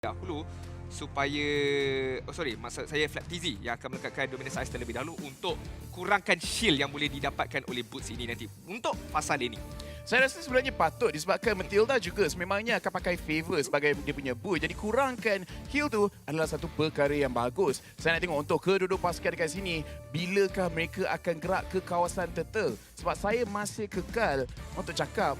dahulu supaya maksud saya Flap TZ yang akan melekatkan dominance ice terlebih dahulu untuk kurangkan shield yang boleh didapatkan oleh boots ini nanti untuk fasa laning. Saya rasa sebenarnya patut disebabkan Matilda juga sememangnya akan pakai favor sebagai dia punya boot. Jadi kurangkan heal tu adalah satu perkara yang bagus. Saya nak tengok untuk kedua-dua pasukan dekat sini, bilakah mereka akan gerak ke kawasan turtle. Sebab saya masih kekal untuk cakap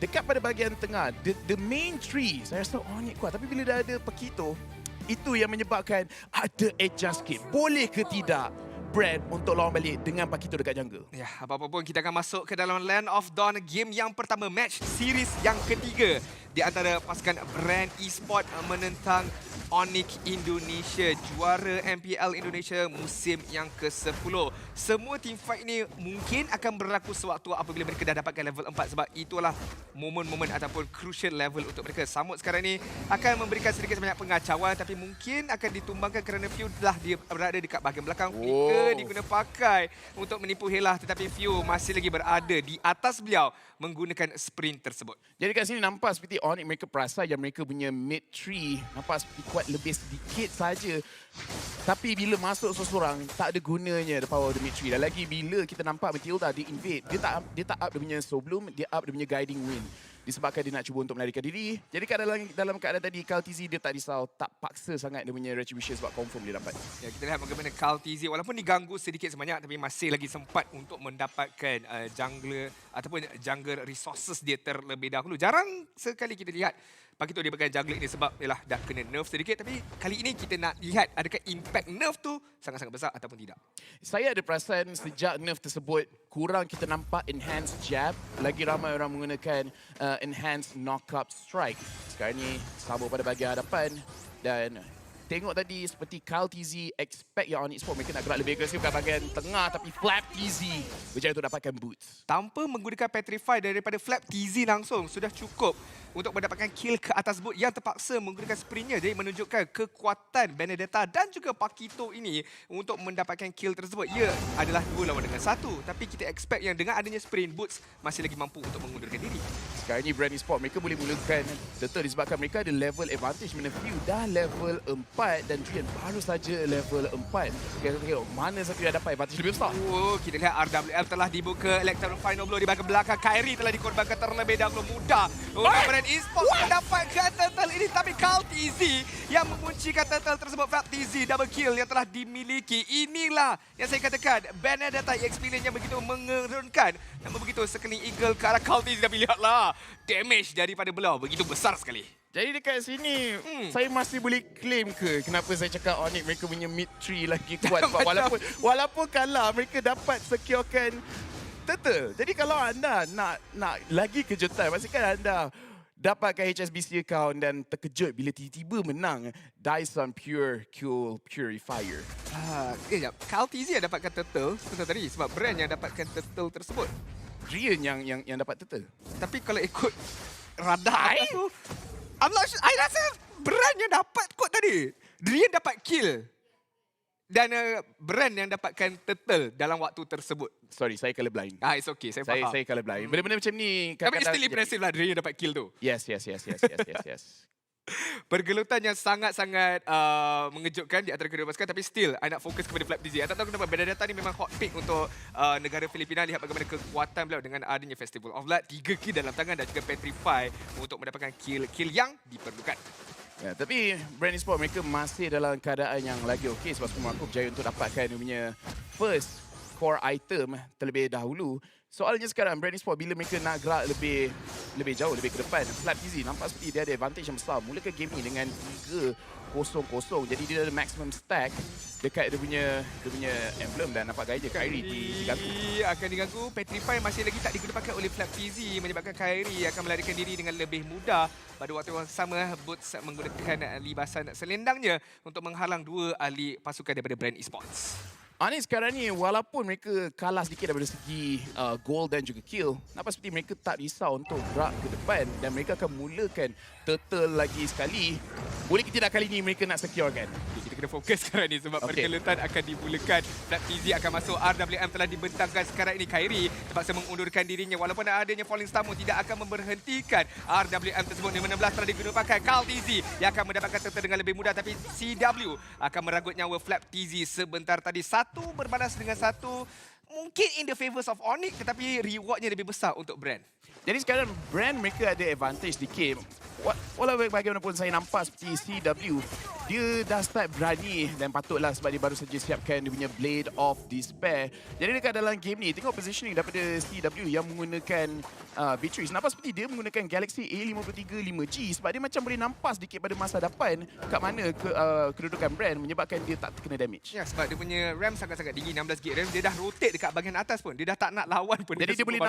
dekat pada bahagian tengah, the main tree, saya rasa Onyx kuat. Tapi bila dah ada Pakito, itu yang menyebabkan ada adjust sikit. Boleh ke tidak Brand untuk lawan balik dengan Pakito dekat jungle? Ya, apa-apa pun kita akan masuk ke dalam Land of Dawn, game yang pertama, match series yang ketiga di antara pasukan Brand Esport menentang Onyx Indonesia, juara MPL Indonesia musim yang ke-10. Semua team fight ni mungkin akan berlaku sewaktu apabila mereka dah dapatkan level 4 sebab itulah momen-momen ataupun crucial level untuk mereka. Samut sekarang ni akan memberikan sedikit sebanyak pengacauan tapi mungkin akan ditumbangkan kerana Few telah dia berada dekat bahagian belakang. Flicker diguna pakai untuk menipu Helah tetapi Few masih lagi berada di atas beliau menggunakan sprint tersebut. Jadi kat sini nampak seperti Onyx mereka perasan yang mereka punya mid tree nampak seperti kuat lebih sedikit saja. Tapi bila masuk seseorang tak ada gunanya the power of the mid tree. Dan lagi bila kita nampak Matilda dia invade, dia tak up dia punya Soul Bloom, dia up dia punya Guiding Wind. Disebabkan dia nak cuba untuk melarikan diri. Jadi dalam keadaan tadi, Kyle TZ dia tak risau, tak paksa sangat dia punya Retribution sebab confirm dia dapat. Ya, kita lihat bagaimana Kyle TZ walaupun diganggu sedikit sebanyak tapi masih lagi sempat untuk mendapatkan jungler ataupun jungle resources dia terlebih dahulu. Jarang sekali kita lihat Pakito dia pakai jungler ini sebab yalah, dah kena nerf sedikit tapi kali ini kita nak lihat adakah impact nerf tu sangat-sangat besar ataupun tidak. Saya ada perasan sejak nerf tersebut kurang kita nampak enhanced jab, lagi ramai orang menggunakan enhanced knock-up strike. Sekarang ni sama pada bahagian hadapan dan tengok tadi seperti Kyle TZ expect yang Onyx Sport mereka nak gerak lebih agresif kat bahagian tengah tapi Flap TZ berjaya untuk dapatkan boots. Tanpa menggunakan Petrify daripada Flap TZ langsung sudah cukup untuk mendapatkan kill ke atas bot yang terpaksa menggunakan sprintnya. Jadi menunjukkan kekuatan Benedetta dan juga Pakito ini untuk mendapatkan kill tersebut. Ia adalah 2 lawan dengan 1. Tapi kita expect yang dengan adanya sprint boots masih lagi mampu untuk mengundurkan diri. Sekarang ni Brand Esport mereka boleh mulakan turtle disebabkan mereka ada level advantage. Mana Few dah level 4 dan Drian baru saja level 4. Kita tengok mana satu yang dapat advantage lebih besar. Oh, kita lihat RWL telah dibuka Electron Final Blow di bahagian belakang. Kyrie telah dikorbankan terlebih dahulu. Mudah Brand Esport mendapatkan turtle ini tapi Kyle TZ yang menguncikan turtle tersebut. Flap TZ double kill yang telah dimiliki. Inilah yang saya katakan Benedetta EXP lane yang begitu mengerunkan. Namun begitu sekeliling eagle ke arah Kyle TZ tapi lihatlah damage daripada belau begitu besar sekali. Jadi dekat sini saya masih boleh claim ke kenapa saya cakap Onyx mereka punya mid tree lagi kuat sebab walaupun kalah mereka dapat securekan turtle. Jadi kalau anda nak lagi kejutan pastikan anda dapatkan HSBC account dan terkejut bila tiba-tiba menang Dyson Pure Cool Purifier. Kyle TZ yang dapatkan turtle tadi sebab Brand yang dapatkan turtle tersebut. Drian yang dapat turtle. Tapi kalau ikut radar tu I'm not sure. I rasa Brand yang dapat kot tadi. Drian dapat kill. Dan Brand yang dapatkan turtle dalam waktu tersebut. Sorry, saya colorblind. It's okay, saya faham. Saya colorblind. Benda-benda macam ni tapi still impressive lah Drian dapat kill tu. Yes. Pergelutan yang sangat-sangat mengejutkan di antara kedua pasukan tapi still I nak fokus kepada Flap TZ. I tak tahu kenapa Benedetta ni memang hot pick untuk negara Filipina. Lihat bagaimana kekuatan beliau dengan adanya Festival of Light, 3 kill dalam tangan dan juga Petrify untuk mendapatkan kill yang diperlukan. Ya, tapi Brand Esport mereka masih dalam keadaan yang lagi okey sebab semua aku berjaya untuk dapatkan dia punya first core item terlebih dahulu. Soalnya sekarang Brand Esport bila mereka nak gerak lebih jauh, lebih ke depan, Flap TZ nampak seperti dia ada advantage yang besar. Mulakan game ni dengan 3-0-0. Jadi dia ada maximum stack dekat dia punya emblem dan nampak gaya Kyrie diganggu. Akan diganggu. Petrify masih lagi tak digunakan oleh Flap TZ menyebabkan Kyrie akan melarikan diri dengan lebih mudah. Pada waktu yang sama, Boots menggunakan libasan selendangnya untuk menghalang 2 ahli pasukan daripada Brand Esports. Onyx sekarang ni walaupun mereka kalah sedikit daripada segi goal dan juga kill, nampak seperti mereka tak risau untuk gerak ke depan dan mereka akan mulakan turtle lagi sekali. Boleh ke tidak kali ni mereka nak secure kan? Kita kita kena fokus sekarang ni sebab Okey. pergelutan akan dimulakan. Flap TZ akan masuk. RWM telah dibentangkan sekarang ini. Kyrie terpaksa mengundurkan dirinya walaupun adanya Falling Star Moon tidak akan memberhentikan RWM tersebut. 16 telah digunakan pakai Carl TZ yang akan mendapatkan turtle dengan lebih mudah, tapi CW akan meragut nyawa Flap TZ sebentar tadi. Satu berbalas dengan satu. Mungkin in the favours of Onyx, tetapi rewardnya lebih besar untuk Brand. Jadi sekarang brand mereka ada advantage di game. Walau bagaimanapun saya nampak seperti CW, dia dah start berani dan patutlah sebab dia baru saja siapkan dia punya Blade of Despair. Jadi dekat dalam game ni, tengok positioning daripada CW yang menggunakan Beatrice. Nampak seperti dia menggunakan Galaxy A53 5G sebab dia macam boleh nampak sedikit pada masa depan kat mana kedudukan brand menyebabkan dia tak terkena damage. Ya, sebab dia punya RAM sangat-sangat tinggi, 16 GB RAM. Dia dah rotate dekat bahagian atas pun. Dia dah tak nak lawan pun. Jadi dia boleh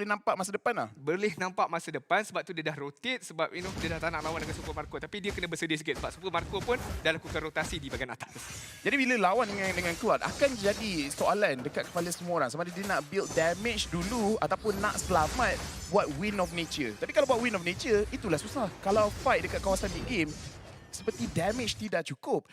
nampak masa depan lah. Boleh nampak masa depan sebab tu dia dah rotate sebab dia dah tak nak lawan dengan Super Marco, tapi dia kena bersedia sikit sebab Super Marco pun dah lakukan rotasi di bahagian atas. Jadi bila lawan dengan Cloud akan jadi soalan dekat kepala semua orang sama ada dia nak build damage dulu ataupun nak selamat buat Wind of Nature. Tapi kalau buat Wind of Nature itulah susah. Kalau fight dekat kawasan mid game seperti damage tidak cukup.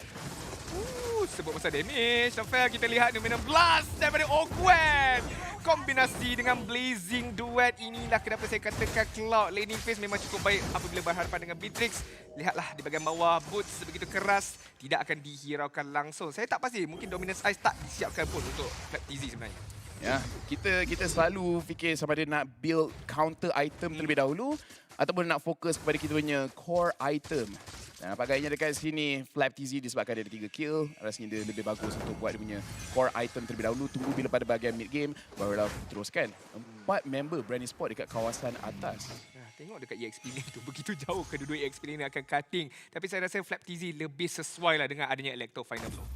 Sebut pasal damage, Nafel, kita lihat Numinum Blast daripada Ogwen. Kombinasi dengan Blazing Duet, inilah kenapa saya katakan Cloud laning phase memang cukup baik apabila berhadapan dengan Beatrix. Lihatlah di bahagian bawah, Boots begitu keras, tidak akan dihiraukan langsung. Saya tak pasti, mungkin Dominance Ice tak disiapkan pun untuk Flap TZ sebenarnya. Ya, kita selalu fikir sama ada nak build counter item terlebih dahulu ataupun nak fokus kepada kita punya core item. Dan apa gayanya dekat sini, Flap TZ disebabkan dia ada 3 kill, rasanya dia lebih bagus untuk buat dia punya core item terlebih dahulu. Tunggu bila pada bahagian mid game, barulah teruskan. 4 member Brand Esport dekat kawasan atas. Tengok dekat EXP ni tu, begitu jauh kedua-dua EXP ni akan cutting. Tapi saya rasa Flap TZ lebih sesuai lah dengan adanya Electro Final Blow.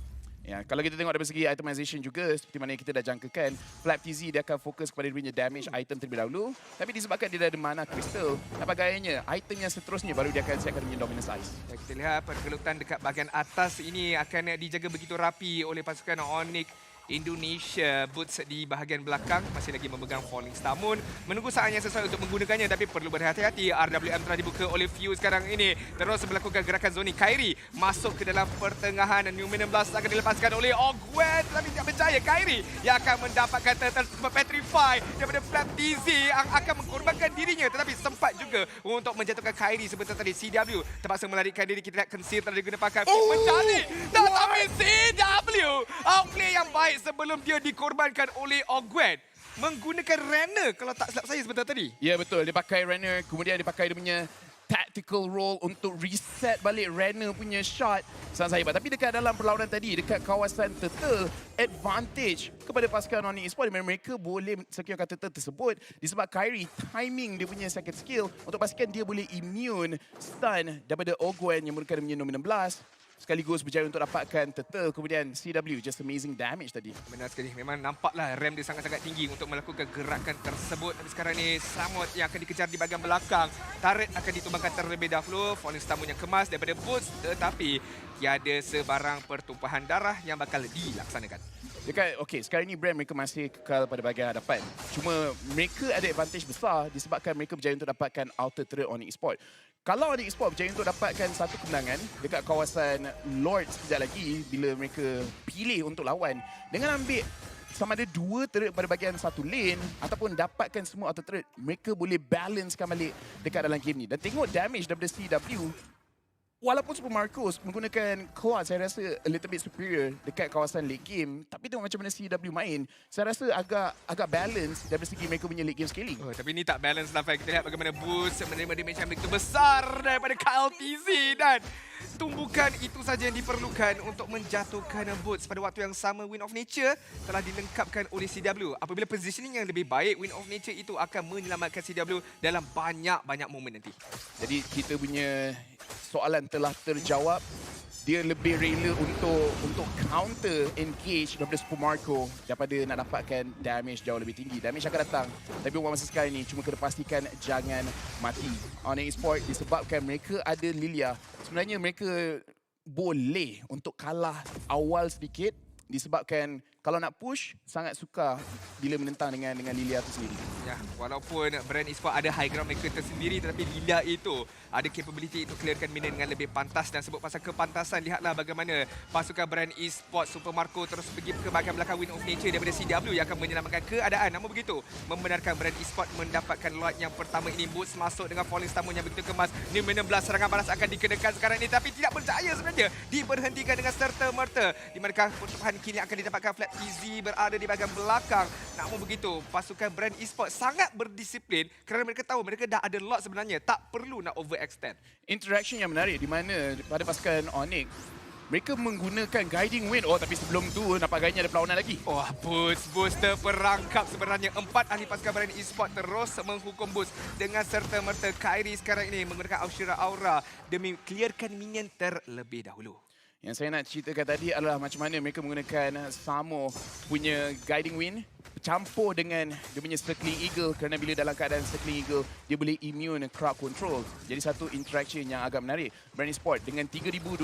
Ya, kalau kita tengok dari segi itemization juga, seperti mana yang kita dah jangkakan, Flap TZ dia akan fokus kepada dia punya damage item terlebih dahulu. Tapi disebabkan dia dah ada mana crystal, apa gayanya, item yang seterusnya baru dia akan siapkan dia punya Dominance Ice. Dan kita lihat pergelutan dekat bahagian atas ini akan dijaga begitu rapi oleh pasukan Onyx Indonesia. Boots di bahagian belakang masih lagi memegang Falling Star Moon. Menunggu saat yang sesuai untuk menggunakannya, tapi perlu berhati-hati. RWM telah dibuka oleh Fuse sekarang ini. Terus melakukan gerakan zoning. Kyrie masuk ke dalam pertengahan. Numinum Blast akan dilepaskan oleh Ogwen. Tapi tidak berjaya. Kyrie yang akan mendapatkan turtle Petrify daripada Flap TZ yang akan mengkorbankan dirinya. Tetapi sempat juga untuk menjatuhkan Kyrie sebentar tadi. CW terpaksa melarikan diri. Kita lihat Conceal telah digunakan pakai mencari. Tetapi CW outplay yang baik sebelum dia dikorbankan oleh Ogwen. Menggunakan Renner kalau tak silap saya sebentar tadi. Ya betul, dia pakai Renner, kemudian dia pakai dia punya tactical roll untuk reset balik Renner punya shot. Sangat hebat. Tapi dekat dalam perlawanan tadi, dekat kawasan turtle, advantage kepada pasukan Onyx Esports di mana mereka boleh secure turtle tersebut disebab Kyrie timing dia punya second skill untuk pastikan dia boleh immune stun daripada Ogwen yang menggunakan dia punya Nominum Blast. Sekaligus berjaya untuk dapatkan turtle, kemudian CW just amazing damage tadi. Benar sekali. Memang nampaklah RAM dia sangat-sangat tinggi untuk melakukan gerakan tersebut. Tapi sekarang ni Samut yang akan dikejar di bahagian belakang. Turret akan ditumbangkan terlebih dahulu. Falling Star Moon yang kemas daripada Boots. Tetapi tiada sebarang pertumpahan darah yang bakal dilaksanakan. Okey, sekarang ni brand mereka masih kekal pada bahagian hadapan. Cuma mereka ada advantage besar disebabkan mereka berjaya untuk dapatkan outer turret Onyx Esports. Kalau Onyx Esports berjaya untuk dapatkan satu kemenangan dekat kawasan Lord sekejap lagi bila mereka pilih untuk lawan dengan ambil sama ada 2 turret pada bahagian satu lane ataupun dapatkan semua outer turret, mereka boleh balancekan balik dekat dalam game ni. Dan tengok damage daripada CW. Walaupun Super Marcos menggunakan Claude, saya rasa a little bit superior dekat kawasan late game. Tapi tengok macam mana CW main, saya rasa agak balance dari segi mereka punya late game scaling. Tapi ni tak balance lah, Fai. Kita lihat bagaimana Boost menerima damage yang begitu besar daripada Kyle TZ. Dan tumbukan itu saja yang diperlukan untuk menjatuhkan Boots. Pada waktu yang sama, Wind of Nature telah dilengkapkan oleh CW. Apabila positioning yang lebih baik, Wind of Nature itu akan menyelamatkan CW dalam banyak-banyak momen nanti. Jadi kita punya soalan telah terjawab. Dia lebih rela untuk counter engage daripada Super Marco daripada nak dapatkan damage jauh lebih tinggi. Damage akan datang, tapi buat masa sekarang ni cuma kena pastikan jangan mati. Onyx Esports disebabkan mereka ada Lilia, sebenarnya mereka boleh untuk kalah awal sedikit disebabkan kalau nak push sangat suka bila menentang dengan Lilia itu sendiri. Ya, Walaupun brand eSport ada high ground mereka tersendiri, tetapi Lila itu ada capability untuk clearkan minion dengan lebih pantas. Dan sebut pasal kepantasan, lihatlah bagaimana pasukan brand eSport Super Marco terus pergi ke bahagian belakang Win of Nature daripada CW yang akan menyelamatkan keadaan. Namun begitu, membenarkan brand eSport mendapatkan lot yang pertama ini. Boots masuk dengan falling stamina yang begitu kemas. Nim 16 serangan balas akan dikenakan sekarang ini, tapi tidak berjaya sebenarnya. Diberhentikan dengan serta-merta. Di manakah pertumpahan kill yang akan didapatkan, Flat TZ berada di bahagian belakang. Namun begitu, pasukan brand eSport sangat berdisiplin kerana mereka tahu mereka dah ada lot sebenarnya. Tak perlu nak overextend. Interaction yang menarik di mana pada pasukan Onyx, mereka menggunakan guiding wind. Oh, tapi sebelum tu nampaknya ada perlawanan lagi. Wah, Boots terperangkap sebenarnya. 4 ahli pasukan brand eSport terus menghukum Boots dengan serta-merta. Kyrie sekarang ini menggunakan Aushira Aura demi clearkan minion terlebih dahulu. Yang saya nak ceritakan tadi adalah macam mana mereka menggunakan Samo punya guiding wind bercampur dengan dia punya circling eagle, kerana bila dalam keadaan circling eagle dia boleh immune crowd control. Jadi satu interaction yang agak menarik. Brand eSport dengan 3,200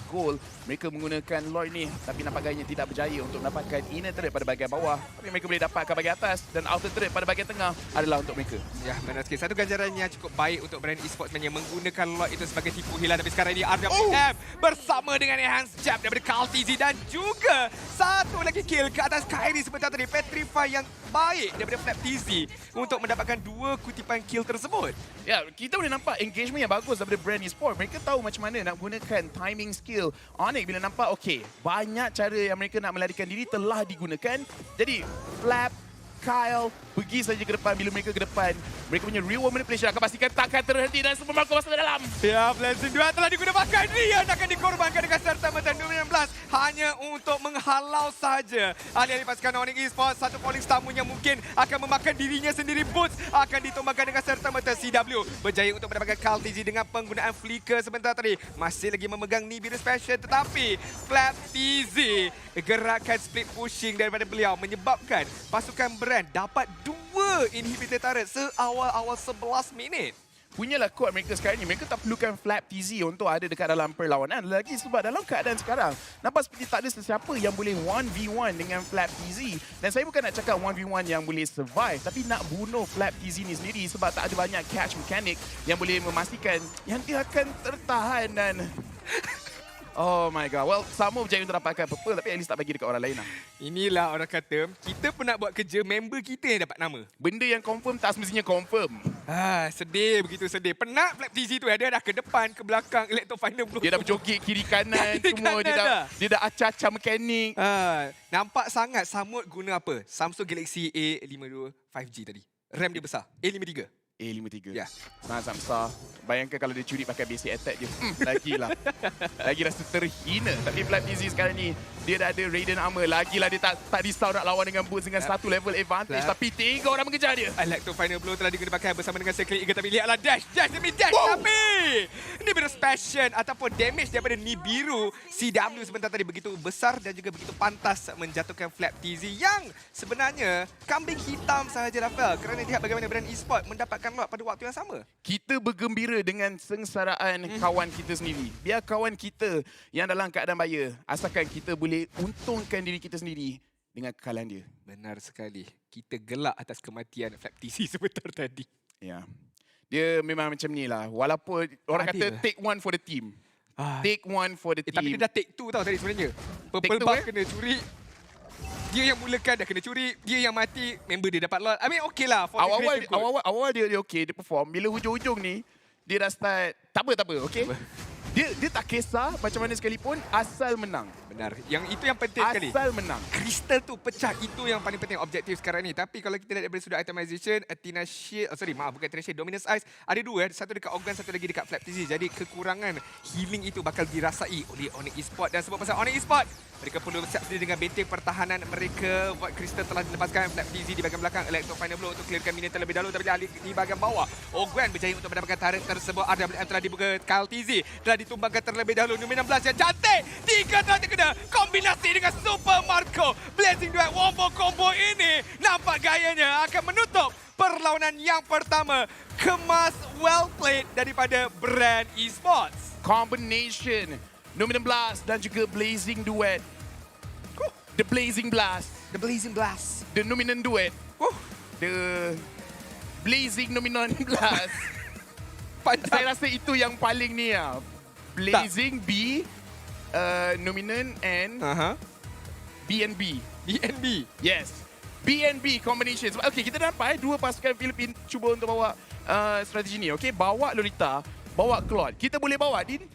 gold mereka menggunakan Lloyd ni, tapi nampak gayanya tidak berjaya untuk mendapatkan inner turret pada bahagian bawah. Tapi mereka boleh dapatkan bahagian atas dan outer turret pada bahagian tengah adalah untuk mereka. Ya, benar sikit. Satu ganjaran yang cukup baik untuk brand eSport sebenarnya menggunakan Lloyd itu sebagai tipu hilang. Tapi sekarang ini RWM bersama dengan enhanced jab daripada KarlTZ dan juga satu lagi kill ke atas Kyrie sebentar tadi. Petrify yang baik daripada Flap TZ untuk mendapatkan 2 kutipan kill tersebut. Ya, kita boleh nampak engagement yang bagus daripada brand eSport. Mereka tahu macam mana nak gunakan timing skill. Onyx bila nampak, okey, banyak cara yang mereka nak melarikan diri telah digunakan. Jadi, Flap, Kyle pergi saja ke depan. Bila mereka ke depan, mereka punya real world manipulation akan pastikan takkan terhenti dan Super Marco masuk ke dalam. Ya, Blazing 2 telah digunakan. Rian akan dikorbankan dengan serta-merta 16 hanya untuk menghalau saja ahli-ahli pasukan Onyx eSports. Satu falling stamina mungkin akan memakan dirinya sendiri. Boots akan ditumbangkan dengan serta-merta. CW berjaya untuk mendapatkan KarlTZ dengan penggunaan flicker sebentar tadi. Masih lagi memegang Nibiru Special, tetapi Flap TZ gerakan split pushing daripada beliau menyebabkan pasukan brand dapat 2 inhibitor turret seawal-awal 11 minit. Punyalah kuat mereka sekarang ni. Mereka tak perlukan Flap TZ untuk ada dekat dalam perlawanan lagi, sebab dalam keadaan sekarang nampak seperti tak ada sesiapa yang boleh 1v1 dengan Flap TZ. Dan saya bukan nak cakap 1v1 yang boleh survive, tapi nak bunuh Flap TZ ni sendiri sebab tak ada banyak catch mechanic yang boleh memastikan yang dia akan tertahan dan oh my god. Well, Samo berjaya untuk dapatkan purple, tapi at least tak bagi dekat orang lain lah. Inilah orang kata, kita pun nak buat kerja, member kita yang dapat nama. Benda yang confirm tak semestinya confirm. Sedih, begitu sedih. Penat Flap TZ tu, dia dah ke depan, ke belakang, Electro Final Blow. Dia dah berjoget kiri kanan, Kiri semua. kanan Dia dah acah-acah mekanik. Nampak sangat Samut guna apa? Samsung Galaxy A52 5G tadi. RAM dia besar. A53. A53. Ya. Sangat besar. Bayangkan kalau dia curi pakai basic attack dia. Lagilah. Lagi rasa terhina. Tapi Flap TZ sekarang ni, dia dah ada Radiant Armor. Lagilah dia tak risau nak lawan dengan Boots dengan satu level advantage. Tapi 3 orang mengejar dia. Electro Final Blow telah digunakan pakai bersama dengan Circle Eagle. Tapi lihatlah dash demi dash. Tapi Nibiru Passion ataupun damage daripada Nibiru CW sebentar tadi begitu besar dan juga begitu pantas menjatuhkan Flap TZ yang sebenarnya kambing hitam sahaja Rafael. Kerana lihat bagaimana brand eSport mendapatkan lot pada waktu yang sama. Kita bergembira dengan sengsaraan kawan kita sendiri. Biar kawan kita yang dalam keadaan bahaya, asalkan kita boleh untungkan diri kita sendiri dengan kekalahan dia. Benar sekali. Kita gelak atas kematian Flap TZ sebentar tadi. Ya. Dia memang macam ni lah. Walaupun orang kata Adil. take one for the team. Take one for the team. Tapi dia dah take 2 tau tadi sebenarnya. Purple two, buff kena curi. Dia yang mulakan dah kena curi. Dia yang mati, member dia dapat lot. I mean okay lah. For the greater good. Awal dia okey, dia perform. Bila hujung-hujung ni, dia dah start, tak apa, okey? Dia tak kisah macam mana sekalipun, asal menang. Benar. Yang itu yang penting sekali. Asal menang. Kristal tu pecah, itu yang paling penting objektif sekarang ni. Tapi kalau kita lihat daripada sudut itemization, Athena Shield, bukan Athena Shield, Dominus Ice, ada 2, satu dekat Organ, satu lagi dekat Flap TZ. Jadi kekurangan healing itu bakal dirasai oleh Onyx eSport. Dan sebab pasal Onyx eSport, mereka perlu siap sedia dengan benteng pertahanan mereka. Void Crystal telah dilepaskan, Flap TZ di bahagian belakang, Electro Final Blow untuk clearkan minion terlebih dahulu. Tapi di bahagian bawah, Organ berjaya untuk mendapatkan turret tersebut. RWM telah dibuka, KarlTZ telah ditumbangkan terlebih dahulu. Number 16 yang cantik, 3 telah terkena. Kombinasi dengan Super Marco. Blazing Duet wombo combo ini nampak gayanya akan menutup perlawanan yang pertama. Kemas well played daripada brand eSports. Combination. Number 16 dan juga Blazing Duet. The Blazing Blast. The Blazing Blast. The Dominant Duet. The Blazing Nominon Blast. Panjang. Saya rasa itu yang paling ni lah. Blazing B, Nominon and BNB. BNB. Yes. BNB combinations. Okay, kita dapat dua pasukan Filipin cuba untuk bawa strategi ni. Okay, bawa Lolita, bawa Claude. Kita boleh bawa, Din?